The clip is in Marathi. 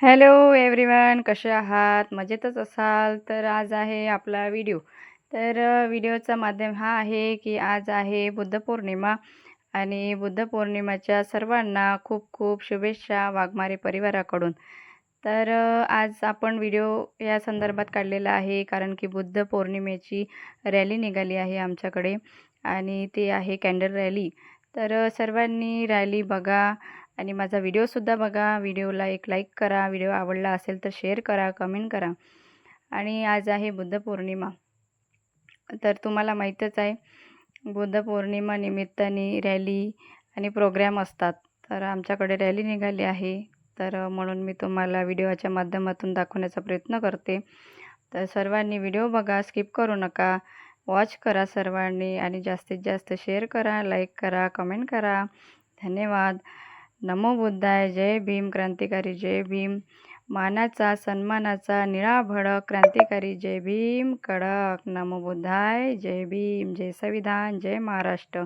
हॅलो एव्हरीवन, कसे आहात? मजेतच असाल तर आज आहे आपला व्हिडिओ. तर व्हिडिओचा माध्यम हा आहे की आज आहे बुद्धपौर्णिमा आणि बुद्धपौर्णिमेच्या सर्वांना खूप खूप शुभेच्छा वाघमारे परिवाराकडून. तर आज आपण व्हिडिओ या संदर्भात काढलेला आहे कारण की बुद्ध पौर्णिमेची रॅली निघाली आहे आमच्याकडे आणि ती आहे कॅन्डल रॅली. तर सर्वांनी रॅली बघा आणि माझा व्हिडिओसुद्धा बघा. व्हिडिओला एक लाईक करा. व्हिडिओ आवडला असेल तर शेअर करा, कमेंट करा. आणि आज आहे बुद्धपौर्णिमा. तर तुम्हाला माहीतच आहे बुद्धपौर्णिमा निमित्ताने रॅली आणि प्रोग्राम असतात. तर आमच्याकडे रॅली निघाली आहे. तर म्हणून मी तुम्हाला व्हिडिओच्या माध्यमातून दाखवण्याचा प्रयत्न करते. तर सर्वांनी व्हिडिओ बघा, स्किप करू नका. वॉच करा सर्वांनी आणि जास्तीत जास्त शेअर करा, लाईक करा, कमेंट करा. धन्यवाद. नमो बुद्धाय. जय भीम. क्रांतिकारी जय भीम. मानाचा सन्मानाचा निळा भडक क्रांतिकारी जय भीम कडक. नमो बुद्धाय. जय भीम. जय संविधान. जय महाराष्ट्र.